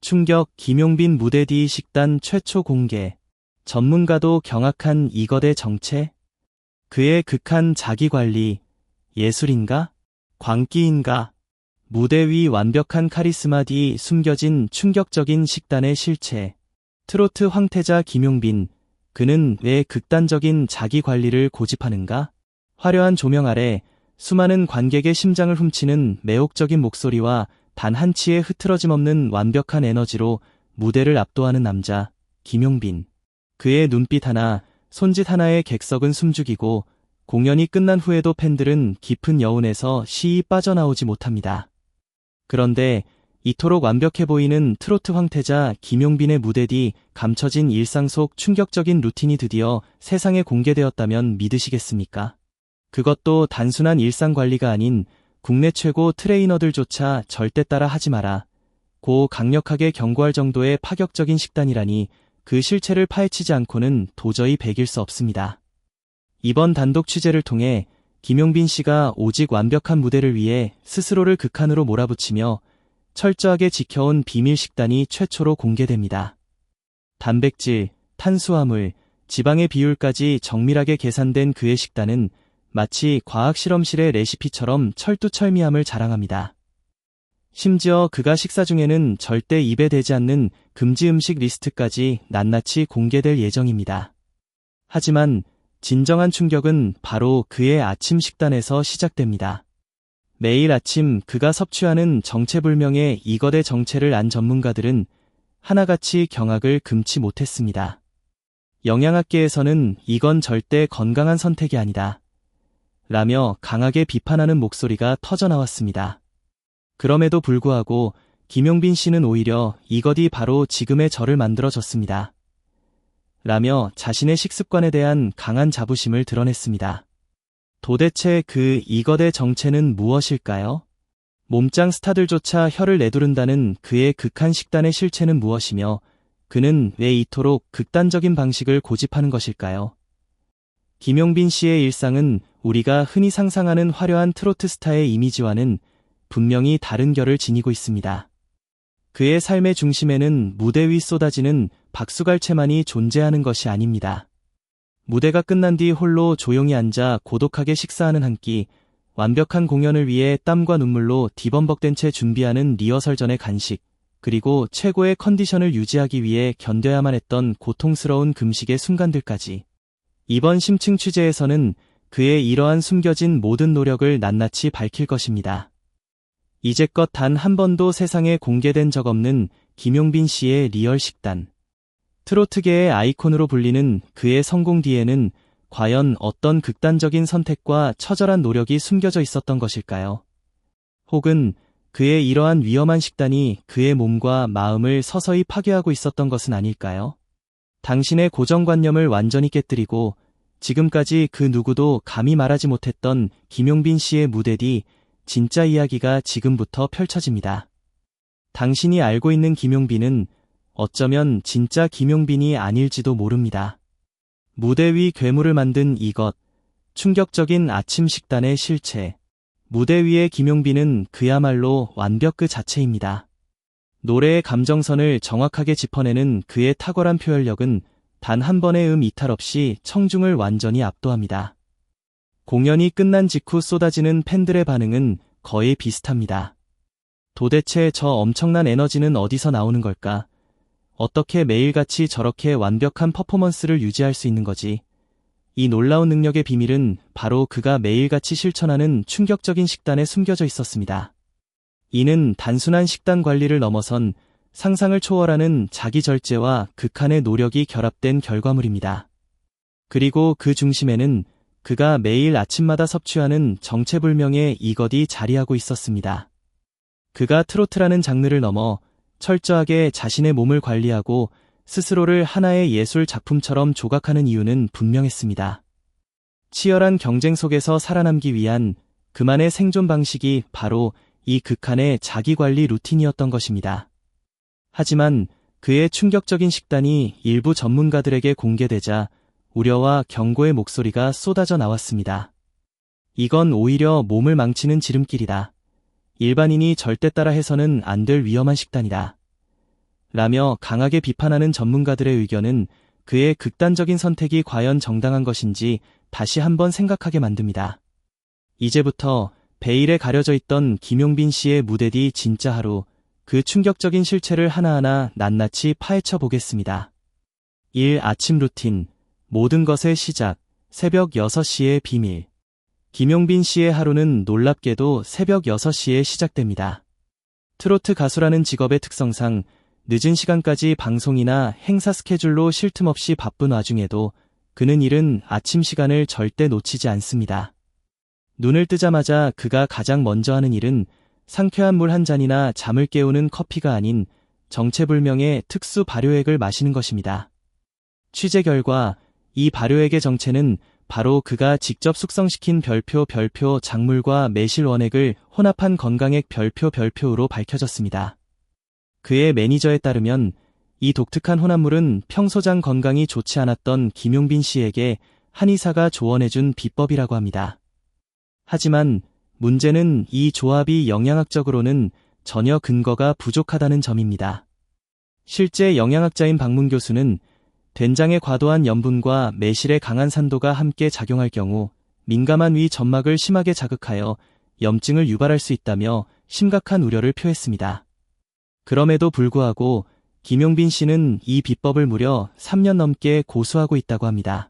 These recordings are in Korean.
충격 김용빈 무대 뒤 식단 최초 공개. 전문가도 경악한 이거대 정체? 그의 극한 자기관리, 예술인가? 광기인가? 무대 위 완벽한 카리스마 뒤 숨겨진 충격적인 식단의 실체. 트로트 황태자 김용빈, 그는 왜 극단적인 자기관리를 고집하는가? 화려한 조명 아래 수많은 관객의 심장을 훔치는 매혹적인 목소리와 단 한치의 흐트러짐 없는 완벽한 에너지로 무대를 압도하는 남자, 김용빈. 그의 눈빛 하나, 손짓 하나에 객석은 숨죽이고 공연이 끝난 후에도 팬들은 깊은 여운에서 시이 빠져나오지 못합니다. 그런데 이토록 완벽해 보이는 트로트 황태자 김용빈의 무대 뒤 감춰진 일상 속 충격적인 루틴이 드디어 세상에 공개되었다면 믿으시겠습니까? 그것도 단순한 일상 관리가 아닌 국내 최고 트레이너들조차 절대 따라 하지 마라 고 강력하게 경고할 정도의 파격적인 식단이라니 그 실체를 파헤치지 않고는 도저히 배길 수 없습니다. 이번 단독 취재를 통해 김용빈 씨가 오직 완벽한 무대를 위해 스스로를 극한으로 몰아붙이며 철저하게 지켜온 비밀 식단이 최초로 공개됩니다. 단백질, 탄수화물, 지방의 비율까지 정밀하게 계산된 그의 식단은 마치 과학 실험실의 레시피처럼 철두철미함을 자랑합니다. 심지어 그가 식사 중에는 절대 입에 대지 않는 금지 음식 리스트까지 낱낱이 공개될 예정입니다. 하지만 진정한 충격은 바로 그의 아침 식단에서 시작됩니다. 매일 아침 그가 섭취하는 정체불명의 이거대 정체를 안 전문가들은 하나같이 경악을 금치 못했습니다. 영양학계에서는 이건 절대 건강한 선택이 아니다 라며 강하게 비판하는 목소리가 터져나왔습니다. 그럼에도 불구하고 김용빈 씨는 오히려 이것이 바로 지금의 저를 만들어줬습니다 라며 자신의 식습관에 대한 강한 자부심을 드러냈습니다. 도대체 그 이것의 정체는 무엇일까요? 몸짱 스타들조차 혀를 내두른다는 그의 극한 식단의 실체는 무엇이며 그는 왜 이토록 극단적인 방식을 고집하는 것일까요? 김용빈 씨의 일상은 우리가 흔히 상상하는 화려한 트로트 스타의 이미지와는 분명히 다른 결을 지니고 있습니다. 그의 삶의 중심에는 무대 위 쏟아지는 박수갈채만이 존재하는 것이 아닙니다. 무대가 끝난 뒤 홀로 조용히 앉아 고독하게 식사하는 한 끼, 완벽한 공연을 위해 땀과 눈물로 뒤범벅된 채 준비하는 리허설 전의 간식, 그리고 최고의 컨디션을 유지하기 위해 견뎌야만 했던 고통스러운 금식의 순간들까지. 이번 심층 취재에서는 그의 이러한 숨겨진 모든 노력을 낱낱이 밝힐 것입니다. 이제껏 단 한 번도 세상에 공개된 적 없는 김용빈 씨의 리얼 식단. 트로트계의 아이콘으로 불리는 그의 성공 뒤에는 과연 어떤 극단적인 선택과 처절한 노력이 숨겨져 있었던 것일까요? 혹은 그의 이러한 위험한 식단이 그의 몸과 마음을 서서히 파괴하고 있었던 것은 아닐까요? 당신의 고정관념을 완전히 깨뜨리고 지금까지 그 누구도 감히 말하지 못했던 김용빈 씨의 무대 뒤 진짜 이야기가 지금부터 펼쳐집니다. 당신이 알고 있는 김용빈은 어쩌면 진짜 김용빈이 아닐지도 모릅니다. 무대 위 괴물을 만든 이것, 충격적인 아침 식단의 실체. 무대 위의 김용빈은 그야말로 완벽 그 자체입니다. 노래의 감정선을 정확하게 짚어내는 그의 탁월한 표현력은 단 한 번의 이탈 없이 청중을 완전히 압도합니다. 공연이 끝난 직후 쏟아지는 팬들의 반응은 거의 비슷합니다. 도대체 저 엄청난 에너지는 어디서 나오는 걸까? 어떻게 매일같이 저렇게 완벽한 퍼포먼스를 유지할 수 있는 거지? 이 놀라운 능력의 비밀은 바로 그가 매일같이 실천하는 충격적인 식단에 숨겨져 있었습니다. 이는 단순한 식단 관리를 넘어선 상상을 초월하는 자기 절제와 극한의 노력이 결합된 결과물입니다. 그리고 그 중심에는 그가 매일 아침마다 섭취하는 정체불명의 이것이 자리하고 있었습니다. 그가 트로트라는 장르를 넘어 철저하게 자신의 몸을 관리하고 스스로를 하나의 예술 작품처럼 조각하는 이유는 분명했습니다. 치열한 경쟁 속에서 살아남기 위한 그만의 생존 방식이 바로 이 극한의 자기관리 루틴이었던 것입니다. 하지만 그의 충격적인 식단이 일부 전문가들에게 공개되자 우려와 경고의 목소리가 쏟아져 나왔습니다. 이건 오히려 몸을 망치는 지름길이다. 일반인이 절대 따라 해서는 안 될 위험한 식단이다. 라며 강하게 비판하는 전문가들의 의견은 그의 극단적인 선택이 과연 정당한 것인지 다시 한번 생각하게 만듭니다. 이제부터 베일에 가려져 있던 김용빈 씨의 무대 뒤 진짜 하루, 그 충격적인 실체를 하나하나 낱낱이 파헤쳐 보겠습니다. 1. 아침 루틴, 모든 것의 시작, 새벽 6시의 비밀. 김용빈 씨의 하루는 놀랍게도 새벽 6시에 시작됩니다. 트로트 가수라는 직업의 특성상 늦은 시간까지 방송이나 행사 스케줄로 쉴 틈 없이 바쁜 와중에도 그는 이른 아침 시간을 절대 놓치지 않습니다. 눈을 뜨자마자 그가 가장 먼저 하는 일은 상쾌한 물 한 잔이나 잠을 깨우는 커피가 아닌 정체불명의 특수 발효액을 마시는 것입니다. 취재 결과 이 발효액의 정체는 바로 그가 직접 숙성시킨 별표 작물과 매실 원액을 혼합한 건강액 별표로 밝혀졌습니다. 그의 매니저에 따르면 이 독특한 혼합물은 평소 장 건강이 좋지 않았던 김용빈 씨에게 한의사가 조언해준 비법이라고 합니다. 하지만 문제는 이 조합이 영양학적으로는 전혀 근거가 부족하다는 점입니다. 실제 영양학자인 박문 교수는 된장의 과도한 염분과 매실의 강한 산도가 함께 작용할 경우 민감한 위 점막을 심하게 자극하여 염증을 유발할 수 있다며 심각한 우려를 표했습니다. 그럼에도 불구하고 김용빈 씨는 이 비법을 무려 3년 넘게 고수하고 있다고 합니다.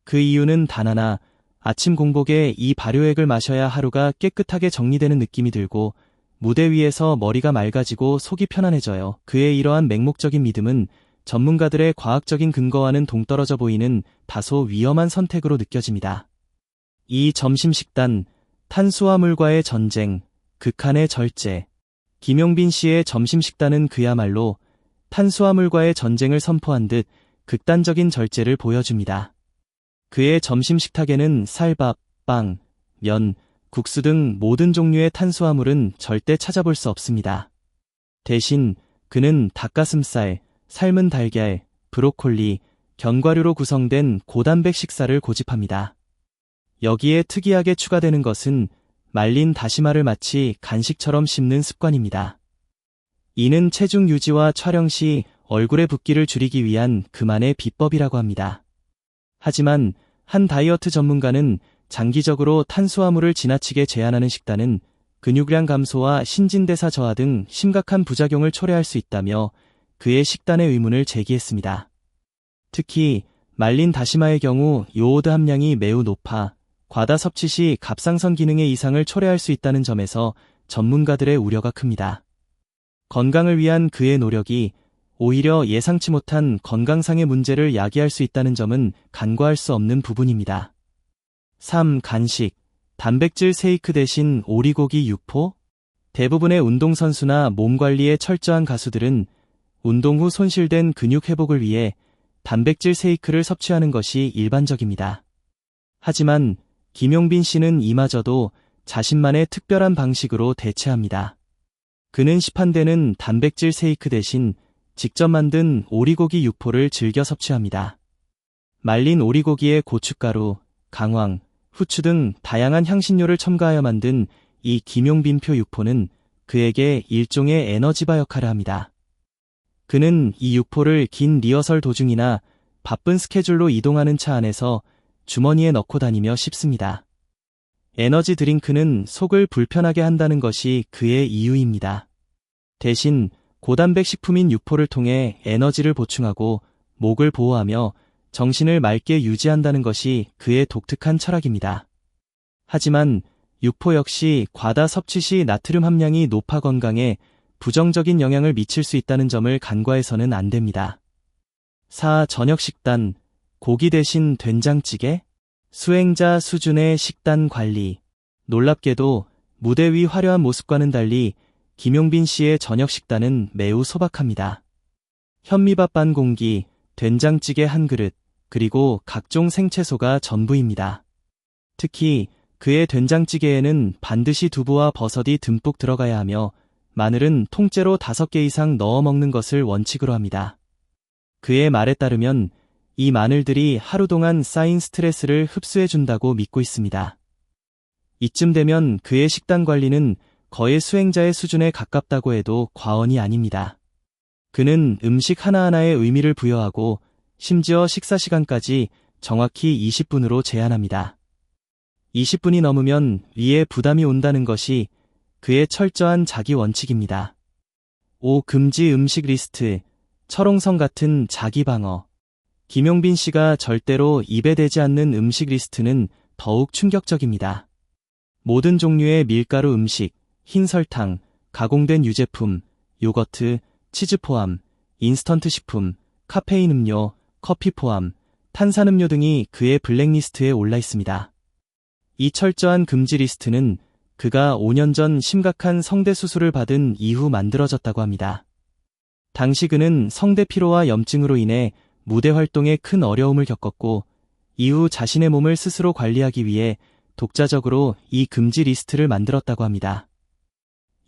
그 이유는 단 하나, 아침 공복에 이 발효액을 마셔야 하루가 깨끗하게 정리되는 느낌이 들고 무대 위에서 머리가 맑아지고 속이 편안해져요. 그의 이러한 맹목적인 믿음은 전문가들의 과학적인 근거와는 동떨어져 보이는 다소 위험한 선택으로 느껴집니다. 이 점심 식단, 탄수화물과의 전쟁, 극한의 절제. 김용빈 씨의 점심 식단은 그야말로 탄수화물과의 전쟁을 선포한 듯 극단적인 절제를 보여줍니다. 그의 점심 식탁에는 쌀밥, 빵, 면, 국수 등 모든 종류의 탄수화물은 절대 찾아볼 수 없습니다. 대신 그는 닭가슴살, 삶은 달걀, 브로콜리, 견과류로 구성된 고단백 식사를 고집합니다. 여기에 특이하게 추가되는 것은 말린 다시마를 마치 간식처럼 씹는 습관입니다. 이는 체중 유지와 촬영 시 얼굴의 붓기를 줄이기 위한 그만의 비법이라고 합니다. 하지만 한 다이어트 전문가는 장기적으로 탄수화물을 지나치게 제한하는 식단은 근육량 감소와 신진대사 저하 등 심각한 부작용을 초래할 수 있다며 그의 식단의 의문을 제기했습니다. 특히 말린 다시마의 경우 요오드 함량이 매우 높아 과다 섭취 시 갑상선 기능의 이상을 초래할 수 있다는 점에서 전문가들의 우려가 큽니다. 건강을 위한 그의 노력이 오히려 예상치 못한 건강상의 문제를 야기할 수 있다는 점은 간과할 수 없는 부분입니다. 3. 간식, 단백질 쉐이크 대신 오리고기 육포? 대부분의 운동선수나 몸관리에 철저한 가수들은 운동 후 손실된 근육 회복을 위해 단백질 쉐이크를 섭취하는 것이 일반적입니다. 하지만 김용빈 씨는 이마저도 자신만의 특별한 방식으로 대체합니다. 그는 시판되는 단백질 쉐이크 대신 직접 만든 오리고기 육포를 즐겨 섭취합니다. 말린 오리고기에 고춧가루, 강황, 후추 등 다양한 향신료를 첨가하여 만든 이 김용빈표 육포는 그에게 일종의 에너지바 역할을 합니다. 그는 이 육포를 긴 리허설 도중이나 바쁜 스케줄로 이동하는 차 안에서 주머니에 넣고 다니며 씹습니다. 에너지 드링크는 속을 불편하게 한다는 것이 그의 이유입니다. 대신 고단백 식품인 육포를 통해 에너지를 보충하고 목을 보호하며 정신을 맑게 유지한다는 것이 그의 독특한 철학입니다. 하지만 육포 역시 과다 섭취 시 나트륨 함량이 높아 건강에 부정적인 영향을 미칠 수 있다는 점을 간과해서는 안 됩니다. 4. 저녁 식단, 고기 대신 된장찌개? 수행자 수준의 식단 관리. 놀랍게도 무대 위 화려한 모습과는 달리 김용빈 씨의 저녁 식단은 매우 소박합니다. 현미밥 반 공기, 된장찌개 한 그릇, 그리고 각종 생채소가 전부입니다. 특히 그의 된장찌개에는 반드시 두부와 버섯이 듬뿍 들어가야 하며 마늘은 통째로 5개 이상 넣어 먹는 것을 원칙으로 합니다. 그의 말에 따르면 이 마늘들이 하루 동안 쌓인 스트레스를 흡수해준다고 믿고 있습니다. 이쯤 되면 그의 식단 관리는 거의 수행자의 수준에 가깝다고 해도 과언이 아닙니다. 그는 음식 하나하나에 의미를 부여하고 심지어 식사 시간까지 정확히 20분으로 제한합니다. 20분이 넘으면 위에 부담이 온다는 것이 그의 철저한 자기 원칙입니다. 5. 금지 음식 리스트, 철옹성 같은 자기 방어. 김용빈 씨가 절대로 입에 대지 않는 음식 리스트는 더욱 충격적입니다. 모든 종류의 밀가루 음식, 흰 설탕, 가공된 유제품, 요거트, 치즈 포함, 인스턴트 식품, 카페인 음료, 커피 포함, 탄산음료 등이 그의 블랙리스트에 올라 있습니다. 이 철저한 금지 리스트는 그가 5년 전 심각한 성대 수술을 받은 이후 만들어졌다고 합니다. 당시 그는 성대 피로와 염증으로 인해 무대 활동에 큰 어려움을 겪었고, 이후 자신의 몸을 스스로 관리하기 위해 독자적으로 이 금지 리스트를 만들었다고 합니다.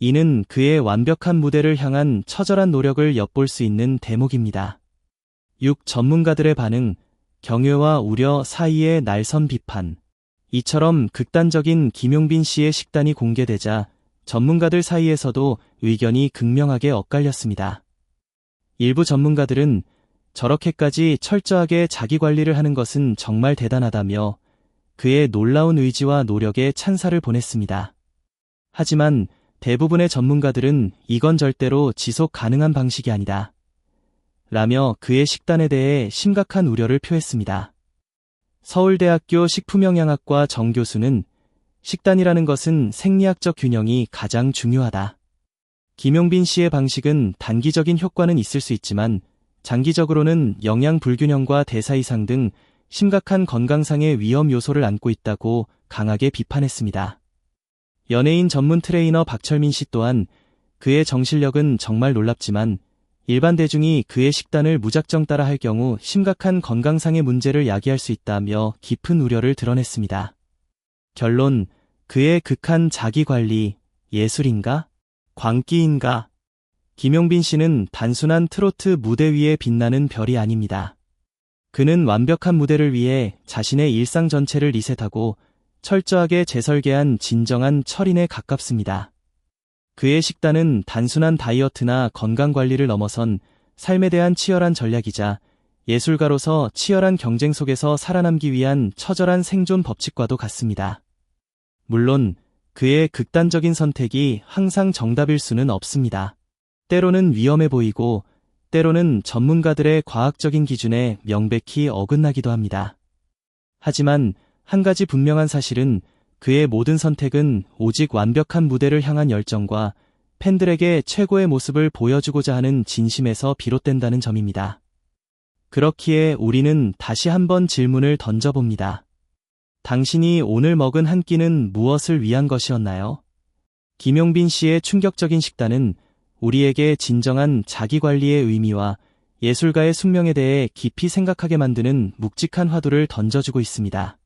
이는 그의 완벽한 무대를 향한 처절한 노력을 엿볼 수 있는 대목입니다. 6. 전문가들의 반응, 경외와 우려 사이의 날선 비판. 이처럼 극단적인 김용빈 씨의 식단이 공개되자 전문가들 사이에서도 의견이 극명하게 엇갈렸습니다. 일부 전문가들은 저렇게까지 철저하게 자기 관리를 하는 것은 정말 대단하다며 그의 놀라운 의지와 노력에 찬사를 보냈습니다. 하지만 대부분의 전문가들은 이건 절대로 지속 가능한 방식이 아니다 라며 그의 식단에 대해 심각한 우려를 표했습니다. 서울대학교 식품영양학과 정 교수는 식단이라는 것은 생리학적 균형이 가장 중요하다. 김용빈 씨의 방식은 단기적인 효과는 있을 수 있지만 장기적으로는 영양 불균형과 대사 이상 등 심각한 건강상의 위험 요소를 안고 있다고 강하게 비판했습니다. 연예인 전문 트레이너 박철민 씨 또한 그의 정신력은 정말 놀랍지만 일반 대중이 그의 식단을 무작정 따라할 경우 심각한 건강상의 문제를 야기할 수 있다며 깊은 우려를 드러냈습니다. 결론, 그의 극한 자기관리, 예술인가? 광기인가? 김용빈 씨는 단순한 트로트 무대 위에 빛나는 별이 아닙니다. 그는 완벽한 무대를 위해 자신의 일상 전체를 리셋하고 철저하게 재설계한 진정한 철인에 가깝습니다. 그의 식단은 단순한 다이어트나 건강관리를 넘어선 삶에 대한 치열한 전략이자 예술가로서 치열한 경쟁 속에서 살아남기 위한 처절한 생존 법칙과도 같습니다. 물론 그의 극단적인 선택이 항상 정답일 수는 없습니다. 때로는 위험해 보이고 때로는 전문가들의 과학적인 기준에 명백히 어긋나기도 합니다. 하지만 한 가지 분명한 사실은 그의 모든 선택은 오직 완벽한 무대를 향한 열정과 팬들에게 최고의 모습을 보여주고자 하는 진심에서 비롯된다는 점입니다. 그렇기에 우리는 다시 한번 질문을 던져봅니다. 당신이 오늘 먹은 한 끼는 무엇을 위한 것이었나요? 김용빈 씨의 충격적인 식단은 우리에게 진정한 자기관리의 의미와 예술가의 숙명에 대해 깊이 생각하게 만드는 묵직한 화두를 던져주고 있습니다.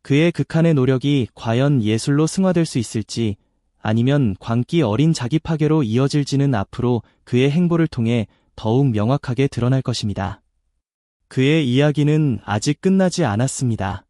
그의 극한의 노력이 과연 예술로 승화될 수 있을지 아니면 광기 어린 자기 파괴로 이어질지는 앞으로 그의 행보를 통해 더욱 명확하게 드러날 것입니다. 그의 이야기는 아직 끝나지 않았습니다.